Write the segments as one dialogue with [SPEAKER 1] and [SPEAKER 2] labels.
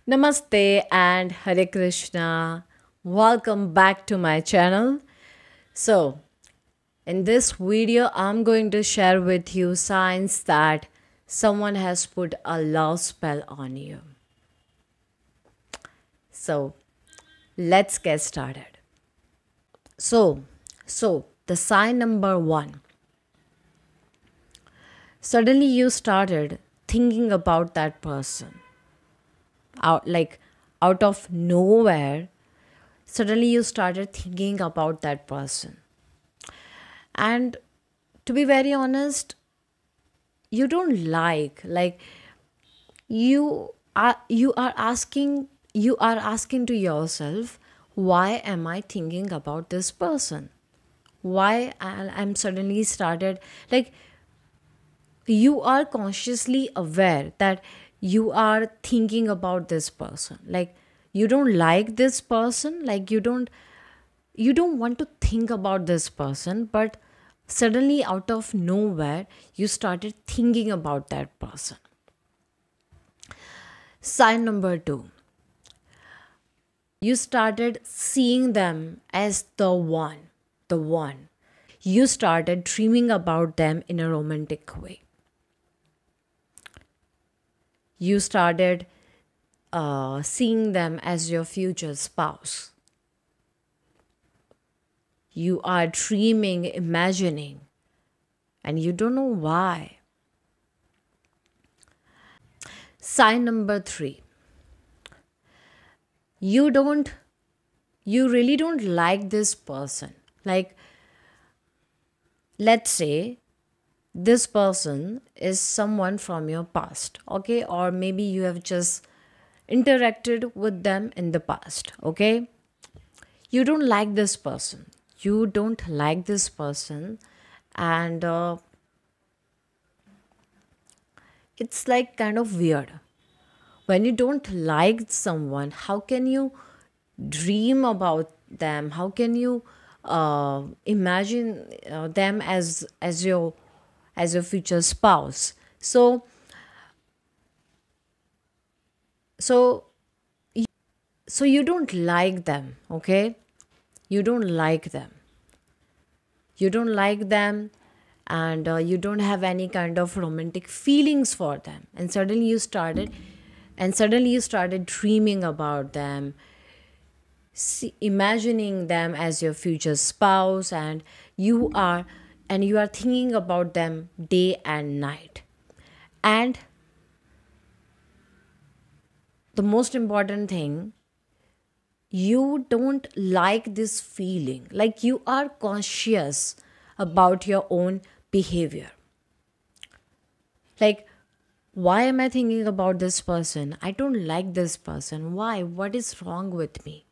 [SPEAKER 1] Namaste and Hare Krishna. Welcome back to my channel. So, in this video, I'm going to share with you signs that someone has put a love spell on you. So, let's get started. So the sign number one. Suddenly you started thinking about that person. Out of nowhere, suddenly you started thinking about that person. And to be very honest, you don't like you are asking to yourself, why am I thinking about this person? Why I'm suddenly started like you are consciously aware that you are thinking about this person, like you don't like this person, like you don't want to think about this person, but suddenly out of nowhere you started thinking about that person. Sign number 2, you started seeing them as the one. You started dreaming about them in a romantic way. You started seeing them as your future spouse. You are dreaming, imagining, and you don't know why. Sign number 3. You don't you really don't like this person. Like, let's say this person is someone from your past, okay? Or maybe you have just interacted with them in the past, okay? You don't like this person. You don't like this person, and it's like kind of weird. When you don't like someone, how can you dream about them? How can you imagine them as your future spouse? So so so you don't like them, okay? You don't like them. You don't like them, and you don't have any kind of romantic feelings for them, and suddenly you started dreaming about them, imagining them as your future spouse, and you are thinking about them day and night. And the most important thing, you don't like this feeling, like you are conscious about your own behavior. Like, why am I thinking about this person? I don't like this person. Why? What is wrong with me?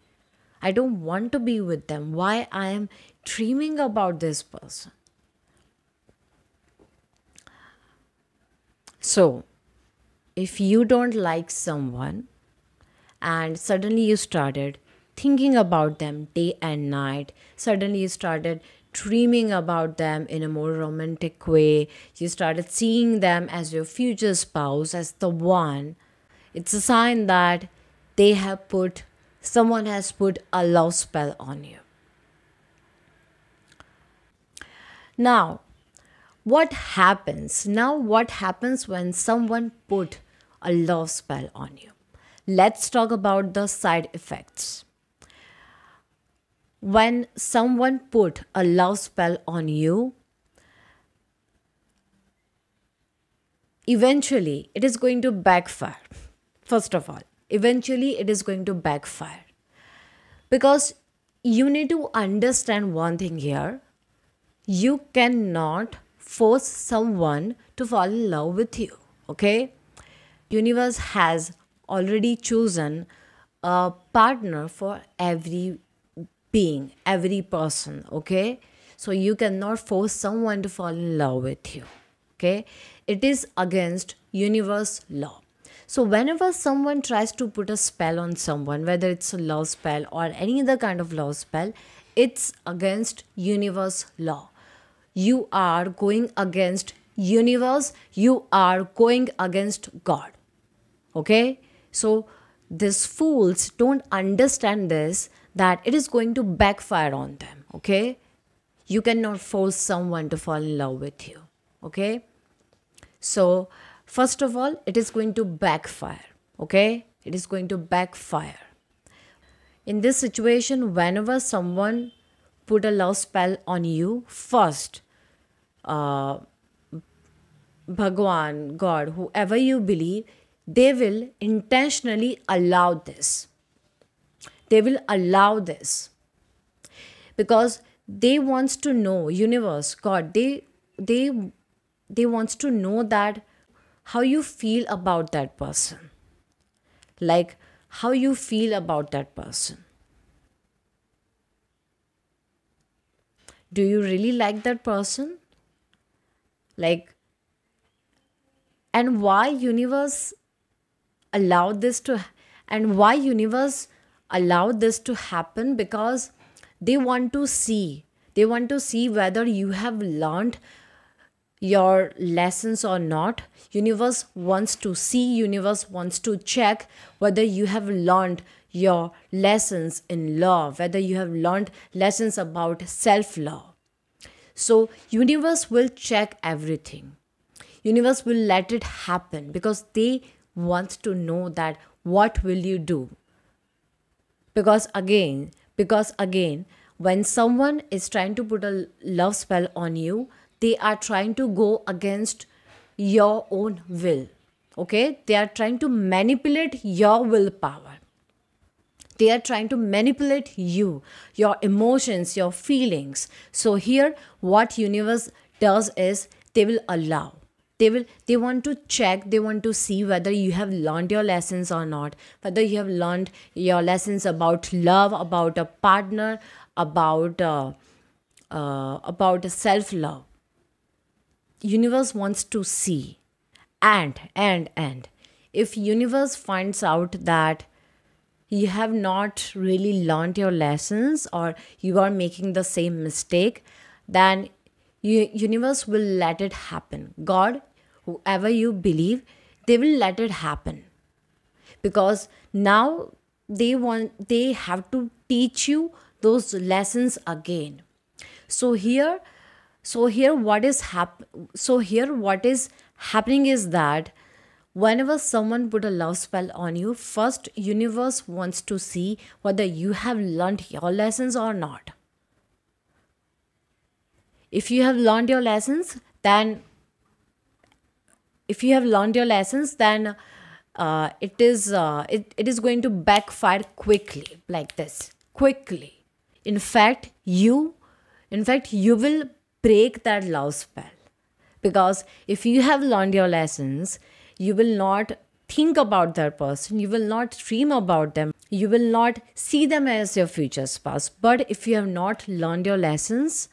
[SPEAKER 1] I don't want to be with them. Why I am dreaming about this person? So, if you don't like someone and suddenly you started thinking about them day and night, suddenly you started dreaming about them in a more romantic way, you started seeing them as your future spouse, as the one, it's a sign that someone has put a love spell on you. Now, what happens when someone put a love spell on you? Let's talk about the side effects. When someone put a love spell on you, eventually it is going to backfire. First of all, eventually it is going to backfire, because you need to understand one thing here. You cannot force someone to fall in love with you, okay? Universe has already chosen a partner for every being, every person, okay? So you cannot force someone to fall in love with you, okay? It is against universe law. So whenever someone tries to put a spell on someone, whether it's a love spell or any other kind of love spell, it's against universe law. You are going against universe, you are going against God, okay? So these fools don't understand this, that it is going to backfire on them. Okay, you cannot force someone to fall in love with you. Okay, so first of all, it is going to backfire. Okay, it is going to backfire. In this situation, whenever someone put a love spell on you, first, uh, Bhagwan, God, whoever you believe, they will intentionally allow this. They will allow this because they wants to know, universe, God, they wants to know that how you feel about that person. Like how you feel about that person. Do you really like that person? Like, and why universe allowed this to, and why universe allowed this to happen? Because they want to see, they want to see whether you have learned your lessons or not. Universe wants to see, universe wants to check whether you have learned your lessons in love, whether you have learned lessons about self love. So universe will check everything. Universe will let it happen because they want to know that what will you do. Because again, when someone is trying to put a love spell on you, they are trying to go against your own will. Okay, they are trying to manipulate your willpower. They are trying to manipulate you, your emotions, your feelings. So here what universe does is they will allow, they want to check, they want to see whether you have learned your lessons or not, whether you have learned your lessons about love, about a partner, about self love. Universe wants to see. And if universe finds out that you have not really learned your lessons or you are making the same mistake, then universe will let it happen. God, whoever you believe, they will let it happen because now they have to teach you those lessons again. So here what is happening is that whenever someone put a love spell on you, first universe wants to see whether you have learned your lessons or not. If you have learned your lessons, then it is going to backfire quickly, like this, quickly. In fact, you will break that love spell because if you have learned your lessons, you will not think about that person, you will not dream about them, you will not see them as your future spouse. But if you have not learned your lessons,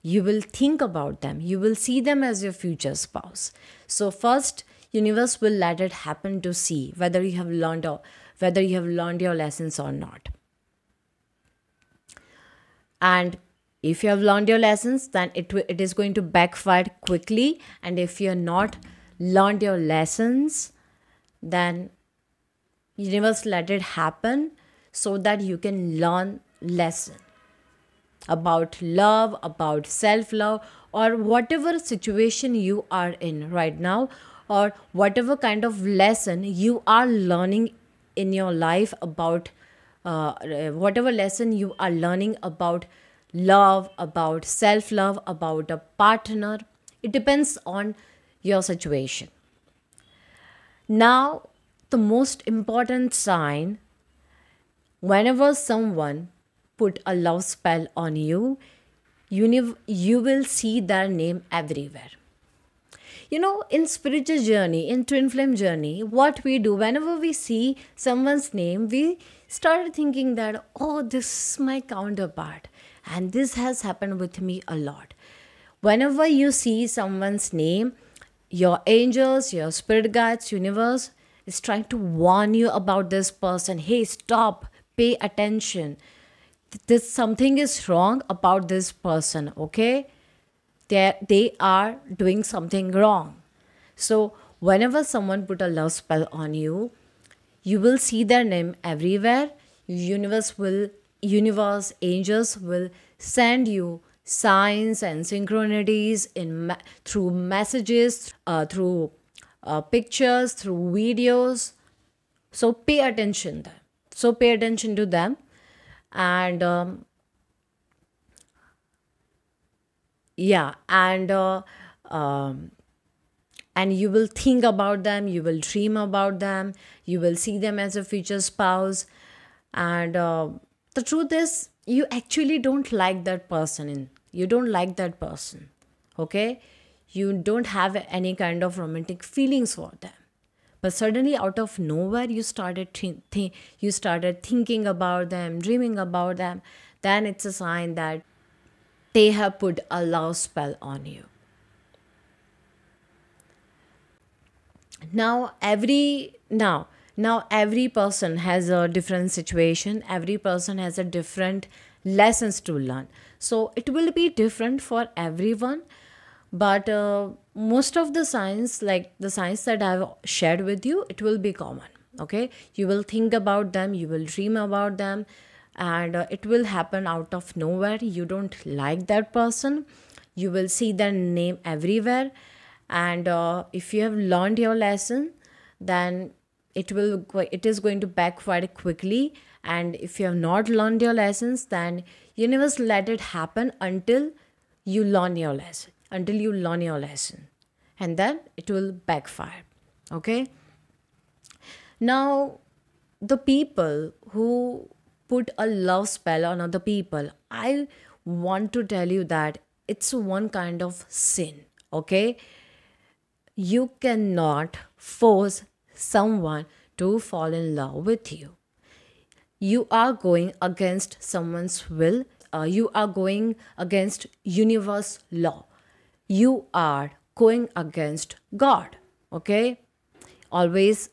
[SPEAKER 1] you will think about them, you will see them as your future spouse. So first universe will let it happen to see whether you have learned your lessons or not. And if you have learned your lessons, then it is going to backfire quickly. And if you have not learned your lessons, then universe let it happen so that you can learn lesson about love, about self-love, or whatever situation you are in right now, or whatever kind of lesson you are learning in your life about whatever lesson you are learning about love, about self-love, about a partner. It depends on your situation. Now, the most important sign, whenever someone put a love spell on you, you will see their name everywhere. In spiritual journey, in twin flame journey, what we do whenever we see someone's name, we start thinking that, oh, this is my counterpart. And this has happened with me a lot. Whenever you see someone's name, your angels, your spirit guides, universe is trying to warn you about this person. Hey, stop, pay attention. This something is wrong about this person, okay? They are doing something wrong. So whenever someone put a love spell on you, You will see their name everywhere. Universe angels will send you signs and synchronities through messages, through pictures, through videos. So pay attention them. So pay attention to them, and yeah, and you will think about them, you will dream about them, you will see them as a future spouse. And the truth is, you actually don't like that person. You don't like that person, okay? You don't have any kind of romantic feelings for them. But suddenly, out of nowhere, you started thinking about them, dreaming about them. Then it's a sign that they have put a love spell on you. Now every person has a different situation, every person has a different lessons to learn, so it will be different for everyone. But most of the science, like the science that I've shared with you, it will be common. Okay, you will think about them, you will dream about them, and it will happen out of nowhere. You don't like that person, you will see their name everywhere. And if you have learned your lesson, then it is going to backfire quickly. And if you have not learned your lessons, then universe let it happen until you learn your lesson, and then it will backfire. Okay, now the people who put a love spell on other people, I want to tell you that it's one kind of sin. Okay, you cannot force someone to fall in love with you. You are going against someone's will. You are going against universe law. You are going against God. Okay, always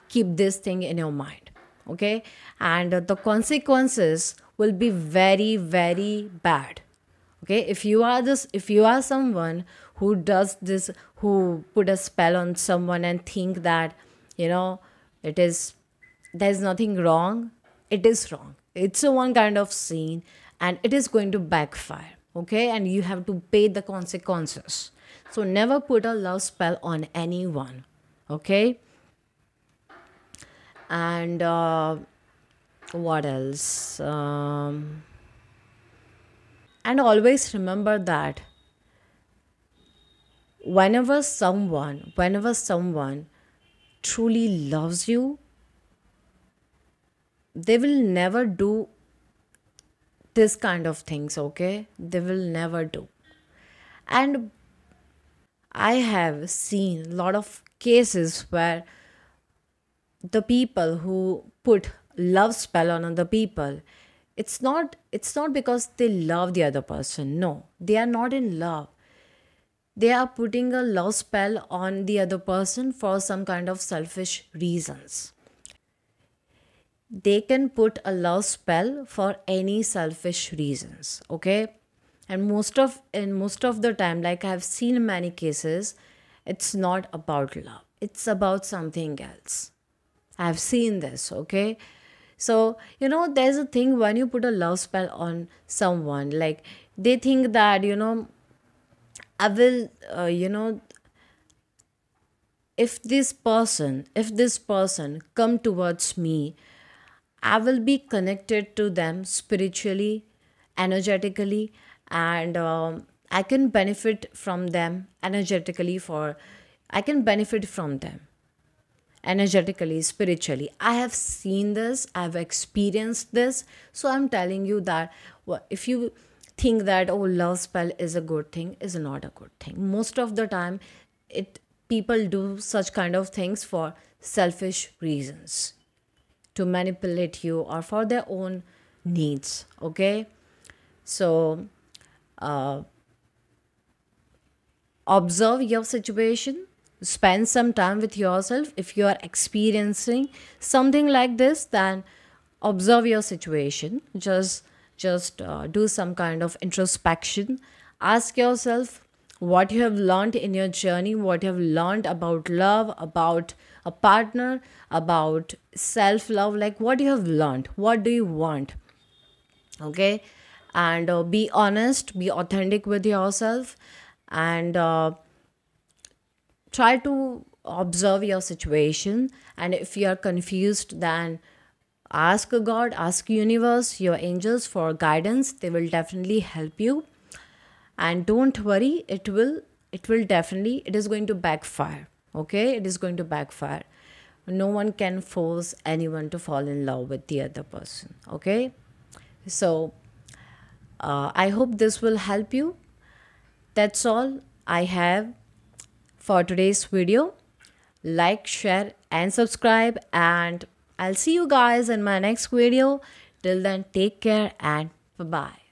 [SPEAKER 1] keep this thing in your mind. Okay, and the consequences will be very, very bad. Okay, if you are someone who does this, who put a spell on someone and think that, you know, it is, there's nothing wrong, it is wrong. It's a one kind of sin, and it is going to backfire. Okay, and you have to pay the consequences. So never put a love spell on anyone. Okay, and what else? And always remember that whenever someone truly loves you, they will never do this kind of things. Okay, they will never do. And I have seen a lot of cases where the people who put love spell on other people, it's not because they love the other person. No, they are not in love. They are putting a love spell on the other person for some kind of selfish reasons. They can put a love spell for any selfish reasons. Okay, and most of the time, like I've seen in many cases, it's not about love, it's about something else. I've seen this. Okay, so there's a thing when you put a love spell on someone, like they think that, I will, if this person come towards me, I will be connected to them spiritually, energetically, and I can benefit from them energetically. I can benefit from them energetically, spiritually. I have seen this, I've experienced this. So I'm telling you that, if you think that, oh, love spell is a good thing, is not a good thing. Most of the time, it people do such kind of things for selfish reasons, to manipulate you or for their own needs. Okay, so observe your situation, spend some time with yourself. If you are experiencing something like this, then observe your situation. Just do some kind of introspection. Ask yourself what you have learned in your journey, what you have learned about love, about a partner, about self love, like what you have learned, what do you want. Okay. And be honest, be authentic with yourself, and try to observe your situation. And if you are confused, then ask God, ask universe, your angels for guidance. They will definitely help you. And don't worry, it will definitely, it is going to backfire. Okay, it is going to backfire. No one can force anyone to fall in love with the other person. Okay. So I hope this will help you. That's all I have for today's video. Like, share, and subscribe, and I'll see you guys in my next video. Till then, take care and bye bye.